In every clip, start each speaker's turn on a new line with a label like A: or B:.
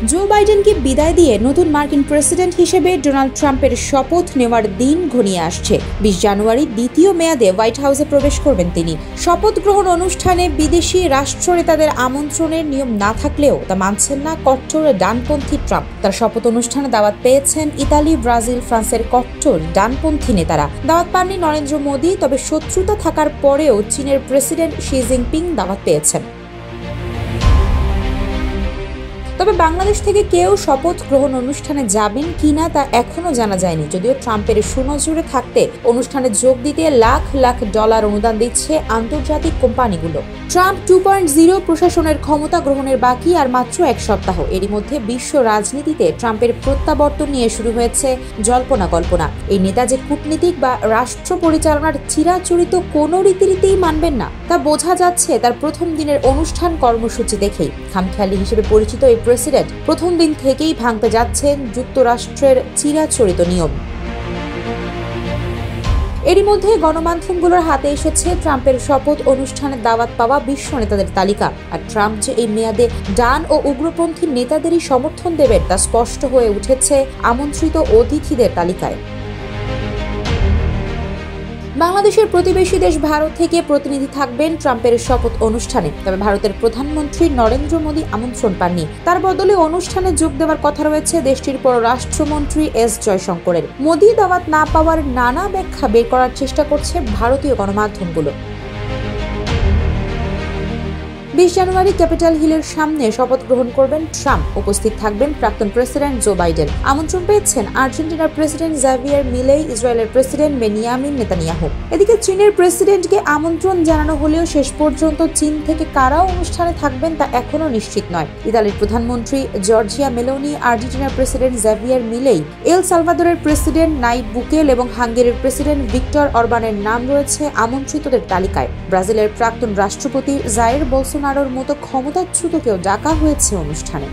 A: জো বাইডেনকে বিদায় দিয়ে নতুন মার্কিন প্রেসিডেন্ট হিসেবে ডোনাল্ড ট্রাম্পের শপথ নেওয়ার দিন ঘনিয়ে আসছে। 20 জানুয়ারি দ্বিতীয় মেয়াদে হোয়াইট হাউসে প্রবেশ করবেন তিনি। শপথ গ্রহণ অনুষ্ঠানে বিদেশি রাষ্ট্রনেতাদের আমন্ত্রণের নিয়ম না থাকলেও তা মানছেন না কট্টর ডানপন্থী ট্রাম্প। তার শপথ অনুষ্ঠানে দাওয়াত পেয়েছেন ইতালি, ব্রাজিল, ফ্রান্সের কট্টর ডানপন্থী নেতারা। দাওয়াত পাননি নরেন্দ্র মোদী, তবে শত্রুতা থাকার পরেও চীনের প্রেসিডেন্ট শি জিনপিং দাওয়াত পেয়েছেন। তবে বাংলাদেশ থেকে কেউ শপথ গ্রহণ অনুষ্ঠানে যাবেন কিনা তা এখনো জানা যায়নি, যদিও ট্রাম্পের সুনজরে থাকতে অনুষ্ঠানে যোগ দিতে লাখ লাখ ডলার অনুদান দিচ্ছে আন্তর্জাতিক কোম্পানিগুলো। ট্রাম্প 2.0 প্রশাসনের ক্ষমতা গ্রহণের বাকি আর মাত্র 1 সপ্তাহ। এরই মধ্যে বিশ্ব রাজনীতিতে ট্রাম্পের প্রত্যাবর্তন নিয়ে শুরু হয়েছে জল্পনা কল্পনা। এই নেতা যে কূটনীতিক বা রাষ্ট্র পরিচালনার চিরাচরিত কোনো রীতিনীতিই মানবেন না তা বোঝা যাচ্ছে তার প্রথম দিনের অনুষ্ঠান কর্মসূচি দেখেই। খামখেয়ালি হিসেবে পরিচিত এই প্রেসিডেন্ট প্রথম দিন থেকেই ভাঙতে যাচ্ছেন যুক্তরাষ্ট্রের চিরাচরিত নিয়ম। এরই মধ্যে গণমাধ্যমগুলোর হাতে এসেছে ট্রাম্পের শপথ অনুষ্ঠানে দাওয়াত পাওয়া বিশ্ব নেতাদের তালিকা। আর ট্রাম্প যে এই মেয়াদে ডান ও উগ্রপন্থী নেতাদেরই সমর্থন দেবেন তা স্পষ্ট হয়ে উঠেছে আমন্ত্রিত অতিথিদের তালিকায়। বাংলাদেশের প্রতিবেশী দেশ ভারত থেকে প্রতিনিধি থাকবেন ট্রাম্পের শপথ অনুষ্ঠানে, তবে ভারতের প্রধানমন্ত্রী নরেন্দ্র মোদী আমন্ত্রণ পাননি। তার বদলে অনুষ্ঠানে যোগ দেওয়ার কথা রয়েছে দেশটির পররাষ্ট্রমন্ত্রী এস জয়শঙ্করের। মোদী দাওয়াত না পাওয়ার নানা ব্যাখ্যা বের করার চেষ্টা করছে ভারতীয় গণমাধ্যমগুলো। 20 জানুয়ারি ক্যাপিটাল হিলের সামনে শপথ গ্রহণ করবেন ট্রাম্প। উপস্থিত থাকবেন প্রাক্তন প্রেসিডেন্ট জো বাইডেন। আমন্ত্রণ পেয়েছেন আর্জেন্টিনার প্রেসিডেন্ট জাভিয়ার মিলেই, ইসরায়েলের প্রেসিডেন্ট বেনিয়ামিন নেতানিয়াহু। এদিকে চীনের প্রেসিডেন্টকে আমন্ত্রণ জানানো হলেও শেষ পর্যন্ত চীন থেকে কারা অনুষ্ঠানে থাকবেন তা এখনো নিশ্চিত নয়। ইতালির প্রধানমন্ত্রী জর্জিয়া মেলোনি, আর্জেন্টিনার প্রেসিডেন্ট জাভিয়ার মিলেই, এল সালভাদরের প্রেসিডেন্ট নাইব বুকেল এবং হাঙ্গেরির প্রেসিডেন্ট ভিক্টর অরবানের নাম রয়েছে আমন্ত্রিতদের তালিকায়। ব্রাজিলের প্রাক্তন রাষ্ট্রপতি জাইর বোলসোনারোর মতো ক্ষমতাচ্যুতকেও ডাকা হয়েছে অনুষ্ঠানে।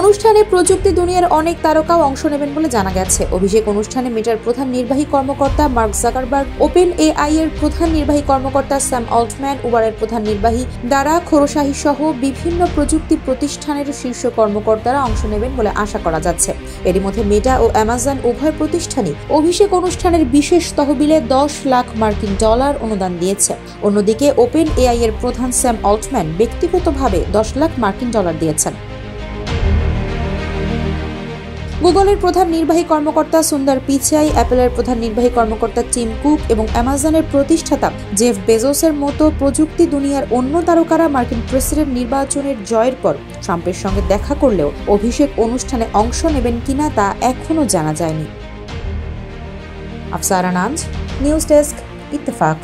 A: অনুষ্ঠানে প্রযুক্তি দুনিয়ার অনেক তারকাও অংশ নেবেন বলে জানা গেছে। অভিষেক অনুষ্ঠানে মেটার প্রধান নির্বাহী কর্মকর্তা মার্ক জাকারবার্গ, ওপেন এআই এর প্রধান নির্বাহী কর্মকর্তা স্যাম অল্টম্যান, উবারের প্রধান নির্বাহী দারা খোরশাহি সহ বিভিন্ন প্রযুক্তি প্রতিষ্ঠানের শীর্ষ কর্মকর্তারা অংশ নেবেন বলে আশা করা যাচ্ছে। এরই মধ্যে মেটা ও অ্যামাজন উভয় প্রতিষ্ঠানই অভিষেক অনুষ্ঠানের বিশেষ তহবিলে 10 লাখ মার্কিন ডলার অনুদান দিয়েছে। অন্যদিকে ওপেন এআই এর প্রধান স্যাম অল্টম্যান ব্যক্তিগতভাবে 10 লাখ মার্কিন ডলার দিয়েছেন। গুগলের প্রধান নির্বাহী কর্মকর্তা সুন্দর পিচাই, অ্যাপলের প্রধান নির্বাহী কর্মকর্তা টিম কুক এবং অ্যামাজনের প্রতিষ্ঠাতা জেফ বেজোসের মতো প্রযুক্তি দুনিয়ার অন্য তারকারা মার্কিন প্রেসিডেন্ট নির্বাচনের জয়ের পর ট্রাম্পের সঙ্গে দেখা করলেও অভিষেক অনুষ্ঠানে অংশ নেবেন কিনা তা এখনো জানা যায়নি। আফসারা নাজ, নিউজ ডেস্ক, ইত্তেফাক।